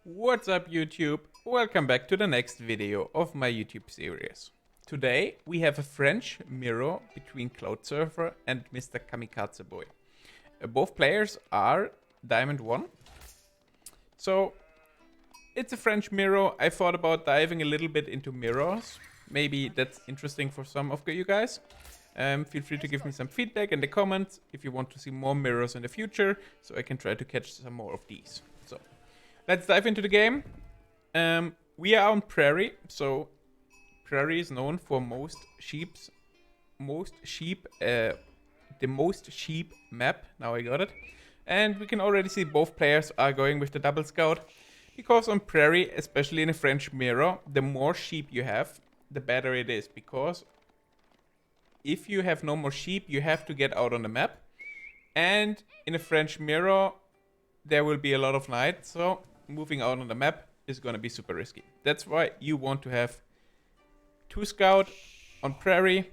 What's up YouTube? Welcome back to the next video of my YouTube series. Today we have a French mirror between Cloudsurfer and Mr. Kamikaze Boy. Both players are Diamond 1. So it's a French mirror. I thought about diving a little bit into mirrors. Maybe that's interesting for some of you guys. Feel free to give me some feedback in the comments if you want to see more mirrors in the future, so I can try to catch some more of these. So let's dive into the game. We are on Prairie, so Prairie is known for the most sheep map. Now I got it. And we can already see both players are going with the double scout, because on Prairie, especially in a French mirror, the more sheep you have, the better it is, because if you have no more sheep, you have to get out on the map. And in a French mirror, there will be a lot of knights, so moving out on the map is going to be super risky. That's why you want to have 2 scout on Prairie,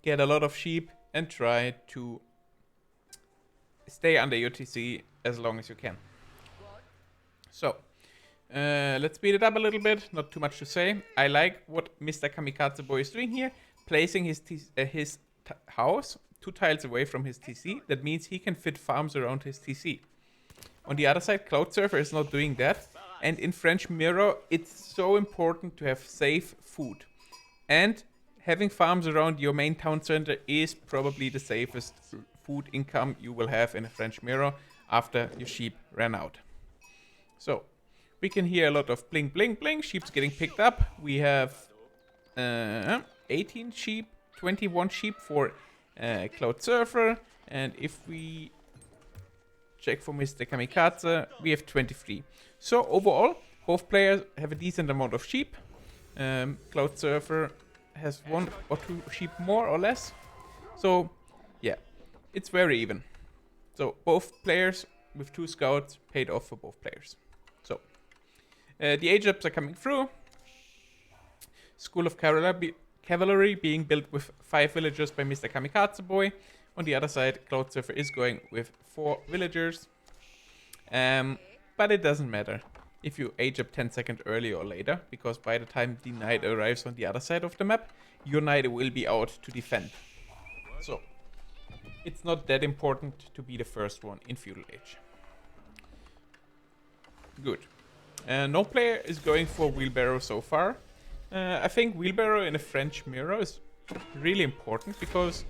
get a lot of sheep, and try to stay under your TC as long as you can. So, let's speed it up a little bit, not too much to say. I like what Mr. Kamikaze Boy is doing here, placing his house 2 tiles away from his TC. That means he can fit farms around his TC. On the other side, Cloudsurfer is not doing that. And in French Mirror, it's so important to have safe food. And having farms around your main town center is probably the safest food income you will have in a French Mirror after your sheep ran out. So, we can hear a lot of bling, bling, bling. Sheep's getting picked up. We have 18 sheep, 21 sheep for Cloudsurfer. And if we check for Mr. Kamikaze, we have 23. So overall, both players have a decent amount of sheep. Cloudsurfer has 1 or 2 sheep more or less. So yeah, it's very even. So both players with 2 scouts paid off for both players. So the age-ups are coming through. School of Cavalry being built with 5 villagers by Mr. Kamikaze Boy. On the other side, Cloudsurfer is going with 4 villagers. But it doesn't matter if you age up 10 seconds earlier or later, because by the time the knight arrives on the other side of the map, your knight will be out to defend. So, it's not that important to be the first one in Feudal Age. Good. No player is going for Wheelbarrow so far. I think Wheelbarrow in a French mirror is really important, because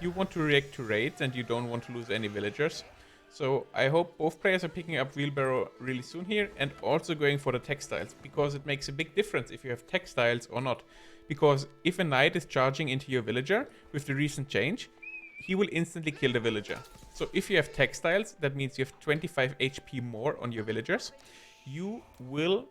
you want to react to raids and you don't want to lose any villagers. So I hope both players are picking up Wheelbarrow really soon here, and also going for the textiles, because it makes a big difference if you have textiles or not. Because if a knight is charging into your villager with the recent change, he will instantly kill the villager. So if you have textiles, that means you have 25 HP more on your villagers. You will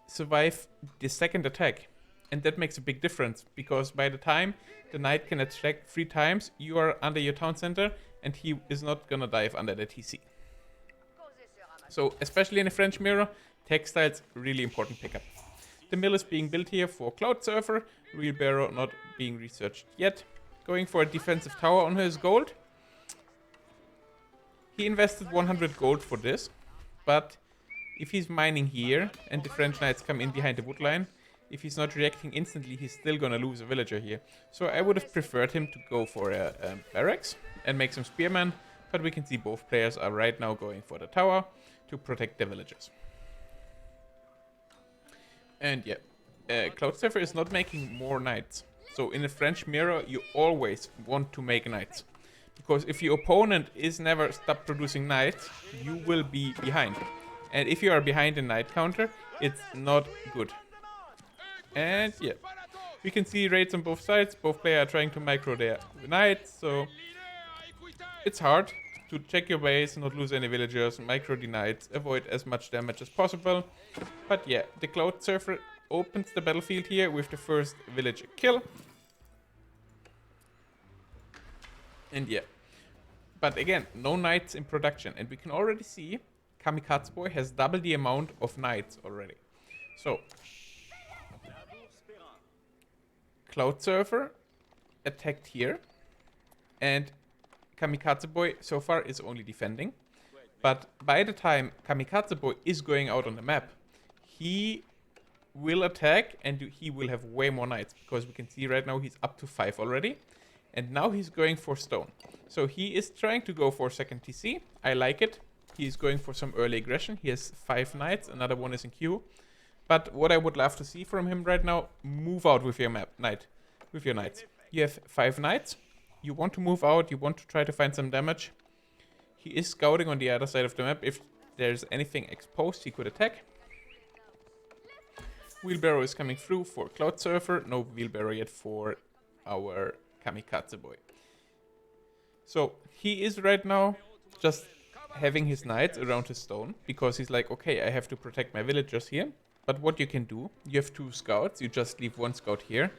survive the second attack. And that makes a big difference, because by the time the knight can attack 3 times, you are under your town center, and he is not gonna dive under the TC. So, especially in a French mirror, textiles really important pickup. The mill is being built here for Cloudsurfer, Wheelbarrow not being researched yet. Going for a defensive tower on his gold. He invested 100 gold for this, but if he's mining here and the French knights come in behind the wood line, if he's not reacting instantly, he's still gonna lose a villager here. So I would have preferred him to go for a barracks and make some spearmen, but we can see both players are right now going for the tower to protect the villagers. And yeah, Cloudsurfer is not making more knights. So in a French mirror, you always want to make knights, because if your opponent is never stop producing knights, you will be behind. And if you are behind in knight counter, it's not good. And yeah, we can see raids on both sides. Both players are trying to micro their knights, so it's hard to check your base, not lose any villagers, micro the knights, avoid as much damage as possible. But yeah, the Cloudsurfer opens the battlefield here with the first villager kill. And yeah, but again, no knights in production, and we can already see Kamikaze Boy has double the amount of knights already. So Cloudsurfer attacked here, and Kamikaze Boy so far is only defending. But by the time Kamikaze Boy is going out on the map, he will attack and he will have way more knights, because we can see right now he's up to 5 already. And now he's going for stone. So he is trying to go for second TC. I like it. He's going for some early aggression. He has 5 knights. Another one is in queue. But what I would love to see from him right now, move out with your with your knights. You have 5 knights. You want to move out. You want to try to find some damage. He is scouting on the other side of the map. If there's anything exposed, he could attack. Wheelbarrow is coming through for Cloud Surfer. No wheelbarrow yet for our Kamikaze boy. So he is right now just having his knights around his stone, because he's like, okay, I have to protect my villagers here. But what you can do, you have 2 scouts. You just leave 1 scout here.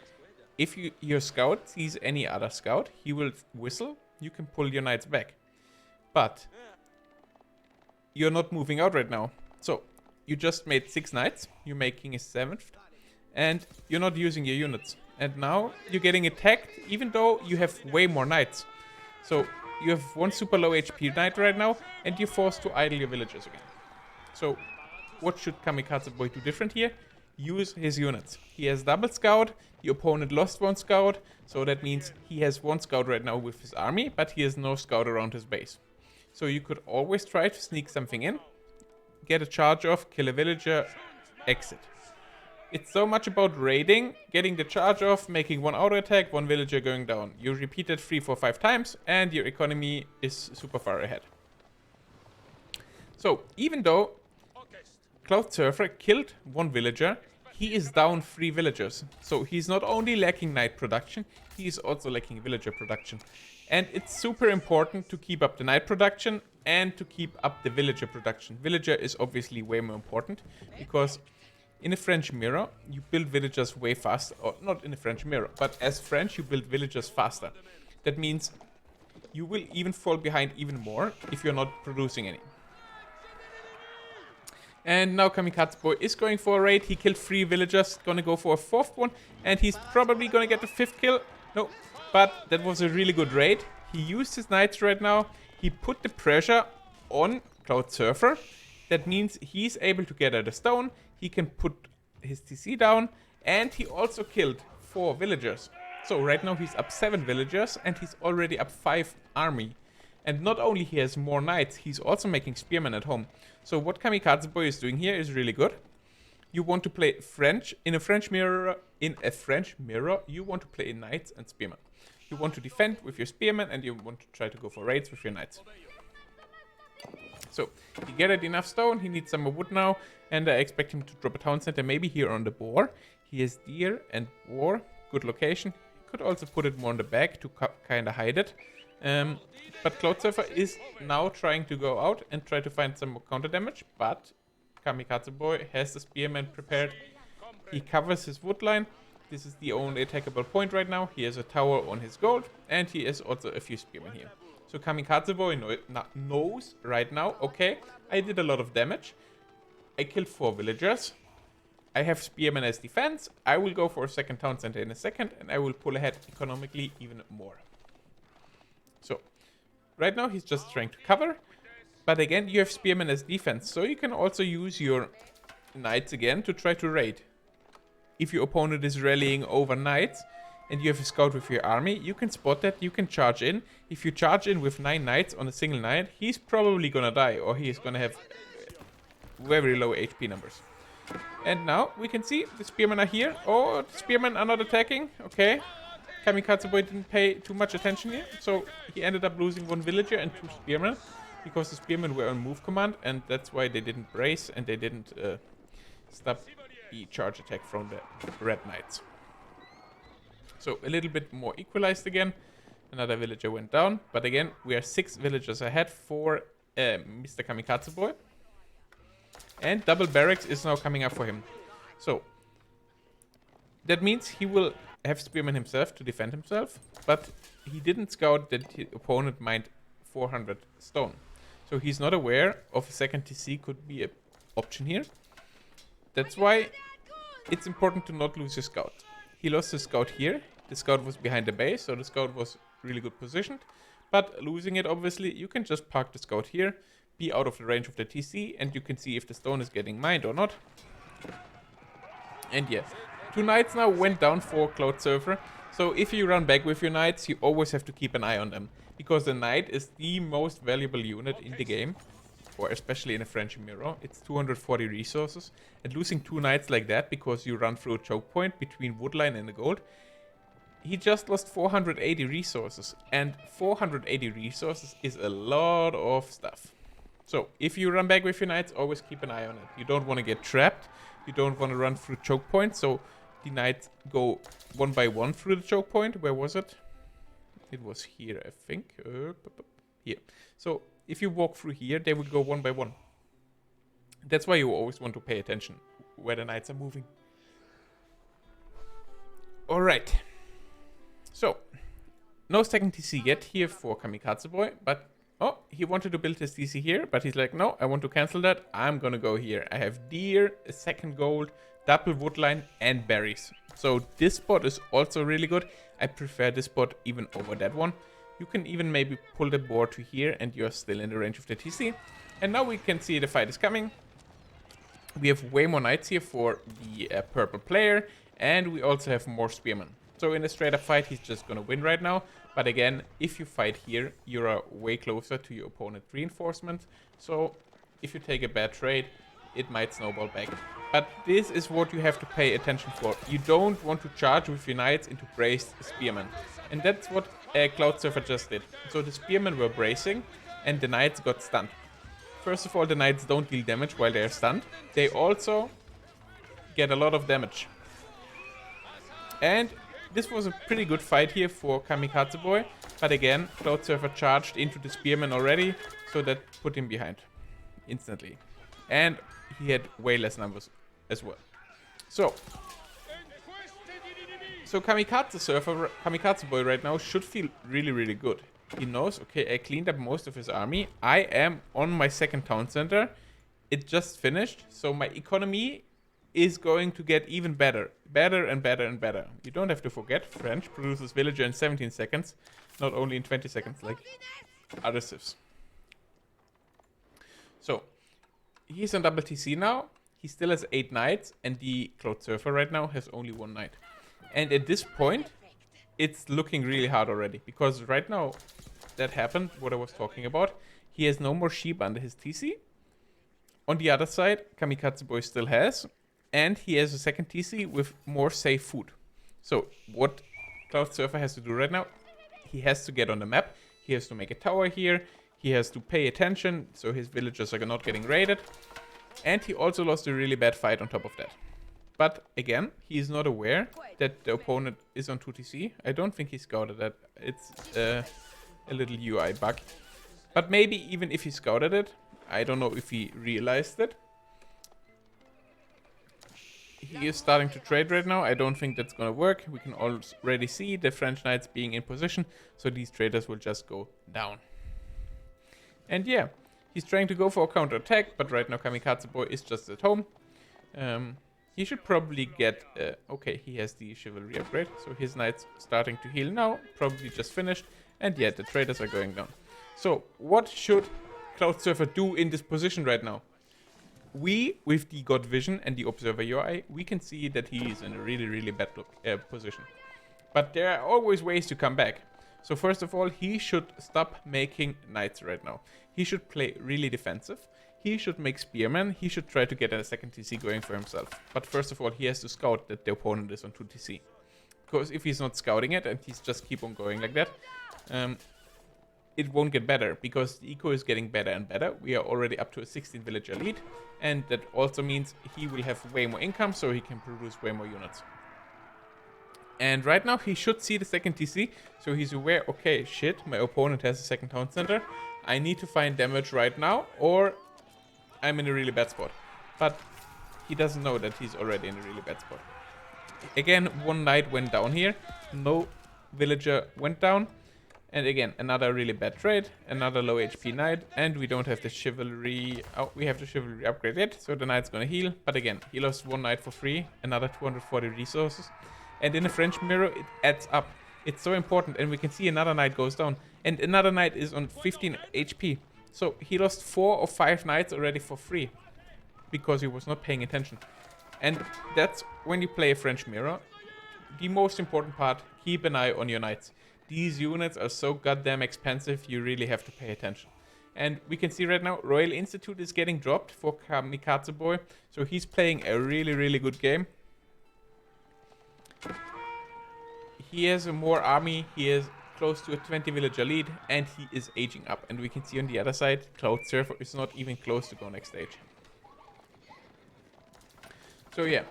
If your scout sees any other scout, he will whistle. You can pull your knights back. But you're not moving out right now. So you just made 6 knights. You're making a 7th. And you're not using your units. And now you're getting attacked, even though you have way more knights. So you have 1 super low HP knight right now, and you're forced to idle your villagers again. So what should Kamikaze boy do different here? Use his units. He has double scout. The opponent lost 1 scout. So that means he has 1 scout right now with his army, but he has no scout around his base. So you could always try to sneak something in, get a charge off, kill a villager, exit. It's so much about raiding, getting the charge off, making 1 auto attack, 1 villager going down. You repeat it 3, 4, 5 times, and your economy is super far ahead. So even though Cloud Surfer killed 1 villager, he is down 3 villagers. So he's not only lacking knight production, he is also lacking villager production. And it's super important to keep up the knight production and to keep up the villager production. Villager is obviously way more important, because in a French mirror, you build villagers way faster. Or not in a French mirror, but as French, you build villagers faster. That means you will even fall behind even more if you're not producing any. And now Kamikaze boy is going for a raid. He killed 3 villagers, gonna go for a 4th one, and he's probably gonna get the 5th kill. No, but that was a really good raid. He used his knights right now. He put the pressure on Cloud Surfer. That means he's able to get at a stone. He can put his TC down, and he also killed 4 villagers. So right now he's up 7 villagers, and he's already up 5 army. And not only he has more knights, he's also making spearmen at home. So what Kamikaze boy is doing here is really good. You want to play French in a French mirror. You want to play knights and spearmen. You want to defend with your spearmen, and you want to try to go for raids with your knights. So he gathered enough stone. He needs some more wood now, and I expect him to drop a town center maybe here on the boar. He has deer and boar, good location. Could also put it more on the back to kind of hide it. But Cloud Surfer is now trying to go out and try to find some more counter damage, but Kamikaze boy has the spearman prepared. He covers his wood line. This is the only attackable point right now. He has a tower on his gold, and he has also a few spearmen here. So Kamikaze boy knows right now, okay, I did a lot of damage. I killed 4 villagers. I have spearmen as defense. I will go for a second town center in a second, and I will pull ahead economically even more. So right now he's just trying to cover. But again, you have spearmen as defense, so you can also use your knights again to try to raid. If your opponent is rallying over knights, and you have a scout with your army, you can spot that, you can charge in. If you charge in with 9 knights on a single knight, he's probably gonna die, or he's gonna have very low HP numbers. And now we can see the spearmen are here. Oh, the spearmen are not attacking. Okay. Kamikaze boy didn't pay too much attention here, so he ended up losing 1 villager and 2 spearmen, because the spearmen were on move command, and that's why they didn't brace and they didn't stop the charge attack from the red knights. So a little bit more equalized again. Another villager went down, but again we are 6 villagers ahead for Mr. Kamikaze boy. And double barracks is now coming up for him. So that means he will have spearmen himself to defend himself, but he didn't scout that his opponent mined 400 stone. So he's not aware of a second TC could be an option here. That's why it's important to not lose your scout. He lost his scout here. The scout was behind the base, so the scout was really good positioned. But losing it, obviously, you can just park the scout here, be out of the range of the TC, and you can see if the stone is getting mined or not. And yeah, 2 knights now went down for Cloud Surfer. So if you run back with your knights, you always have to keep an eye on them. Because the knight is the most valuable unit in the game. Or especially in a French mirror. It's 240 resources. And losing 2 knights like that because you run through a choke point between Woodline and the gold. He just lost 480 resources. And 480 resources is a lot of stuff. So if you run back with your knights, always keep an eye on it. You don't want to get trapped. You don't want to run through choke points. So the knights go one by one through the choke point. Where was it? It was here, I think. Here. So if you walk through here, they will go one by one. That's why you always want to pay attention where the knights are moving. Alright. So, no second TC yet here for Kamikaze Boy, but oh, he wanted to build his TC here, but he's like, no, I want to cancel that. I'm gonna go here. I have deer, a second gold, double woodline, and berries. So this spot is also really good. I prefer this spot even over that one. You can even maybe pull the board to here and you're still in the range of the TC. And now we can see the fight is coming. We have way more knights here for the purple player. And we also have more spearmen. So in a straight up fight, he's just gonna win right now. But again, if you fight here, you're way closer to your opponent's reinforcement. So if you take a bad trade, it might snowball back. But this is what you have to pay attention for. You don't want to charge with your knights into braced spearmen. And that's what Cloud Surfer just did. So the spearmen were bracing and the knights got stunned. First of all, the knights don't deal damage while they're stunned. They also get a lot of damage. And this was a pretty good fight here for Kamikaze Boy. But again, Cloud Surfer charged into the spearmen already. So that put him behind instantly. And he had way less numbers as well. So Kamikaze Boy right now should feel really, really good. He knows, okay, I cleaned up most of his army. I am on my second town center. It just finished. So my economy is going to get even better. Better and better and better. You don't have to forget, French produces villager in 17 seconds. Not only in 20 seconds like other civs. So he's on double TC now. He still has 8 knights. And the Cloud Surfer right now has only 1 knight. And at this point, it's looking really hard already. Because right now, that happened, what I was talking about. He has no more sheep under his TC. On the other side, Kamikaze Boy still has. And he has a second TC with more safe food. So, what Cloud Surfer has to do right now, he has to get on the map. He has to make a tower here. He has to pay attention, so his villagers are not getting raided. And he also lost a really bad fight on top of that. But again, he is not aware that the opponent is on 2TC. I don't think he scouted that. It's a little UI bug. But maybe even if he scouted it, I don't know if he realized it. He is starting to trade right now. I don't think that's going to work. We can already see the French knights being in position. So these traders will just go down. And yeah, he's trying to go for a counter-attack. But right now Kamikaze Boy is just at home. He should probably get... okay, he has the chivalry upgrade. So his knight's starting to heal now. Probably just finished. And yeah, the traders are going down. So what should Cloud Surfer do in this position right now? We, with the God Vision and the Observer UI, we can see that he is in a really, really bad position. But there are always ways to come back. So first of all, he should stop making knights right now. He should play really defensive. He should make spearmen. He should try to get a second TC going for himself. But first of all, he has to scout that the opponent is on 2TC. Because if he's not scouting it and he's just keep on going like that, it won't get better. Because the eco is getting better and better. We are already up to a 16 villager lead. And that also means he will have way more income, so he can produce way more units. And right now he should see the second TC. So he's aware, okay, shit, my opponent has a second town center. I need to find damage right now, or I'm in a really bad spot. But he doesn't know that he's already in a really bad spot. Again, 1 knight went down here. No villager went down. And again, another really bad trade. Another low HP knight. And we don't have the chivalry. Oh, we have the chivalry upgrade yet. So the knight's gonna heal. But again, he lost 1 knight for free. Another 240 resources. And in a French mirror, it adds up. It's so important. And we can see another knight goes down. And another knight is on 15 HP. So he lost 4 or 5 knights already for free. Because he was not paying attention. And that's when you play a French mirror. The most important part, keep an eye on your knights. These units are so goddamn expensive, you really have to pay attention. And we can see right now, Royal Institute is getting dropped for Kamikaze Boy. So he's playing a really, really good game. He has a more army, he is close to a 20 villager lead, and he is aging up. And we can see on the other side, Cloud Surfer is not even close to go next stage. So yeah.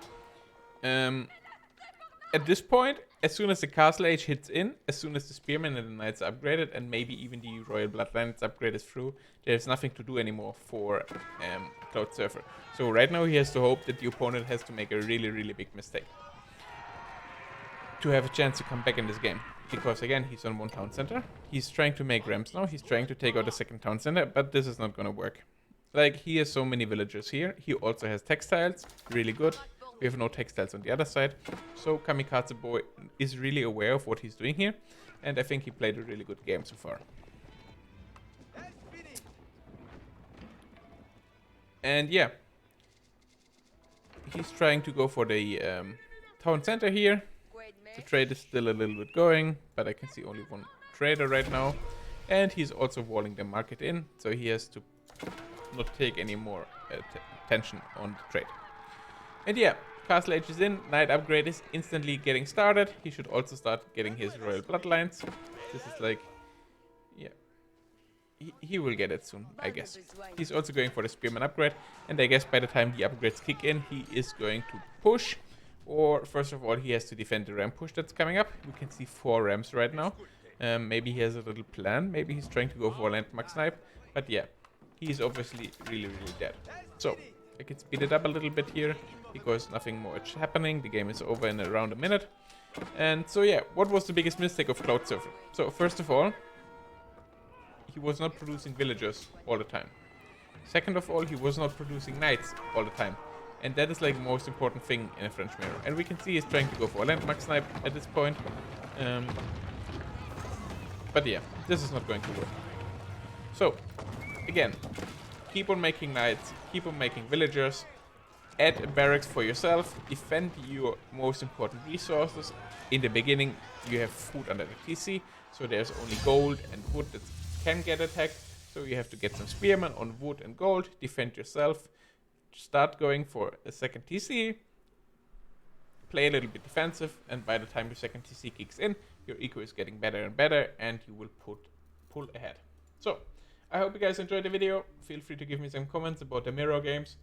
At this point, as soon as the Castle Age hits in, as soon as the Spearmen and the Knights are upgraded, and maybe even the Royal Bloodlines upgrade is through, there's nothing to do anymore for Cloud Surfer. So right now he has to hope that the opponent has to make a really, really big mistake to have a chance to come back in this game. Because again, he's on one town center. He's trying to make ramps now. He's trying to take out the second town center, but this is not gonna work. Like, he has so many villagers here. He also has textiles, really good. We have no textiles on the other side. So Kamikaze Boy is really aware of what he's doing here. And I think he played a really good game so far. And yeah. He's trying to go for the town center here. The trade is still a little bit going, but I can see only one trader right now. And he's also walling the market in, so he has to not take any more attention on the trade. And yeah, Castle Age is in, Knight upgrade is instantly getting started. He should also start getting his Royal Bloodlines. This is like, yeah, he will get it soon, I guess. He's also going for the Spearman upgrade, and I guess by the time the upgrades kick in, he is going to push. Or first of all, he has to defend the ram push that's coming up. We can see 4 rams right now. Maybe he has a little plan. Maybe he's trying to go for a landmark snipe. But yeah, he's obviously really, really dead. So I can speed it up a little bit here because nothing much happening. The game is over in around a minute. And so yeah, what was the biggest mistake of Cloud Surfer? So first of all, he was not producing villagers all the time. Second of all, he was not producing knights all the time. And that is like the most important thing in a French mirror. And we can see he's trying to go for a landmark snipe at this point. But yeah, this is not going to work. So, again, keep on making knights, keep on making villagers, add a barracks for yourself, defend your most important resources. In the beginning, you have food under the TC, so there's only gold and wood that can get attacked. So you have to get some spearmen on wood and gold, defend yourself. Start going for a second TC, play a little bit defensive, and by the time your second TC kicks in, your eco is getting better and better, and you will pull ahead. So, I hope you guys enjoyed the video. Feel free to give me some comments about the mirror games.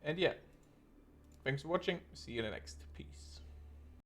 And yeah, thanks for watching. See you in the next. Peace.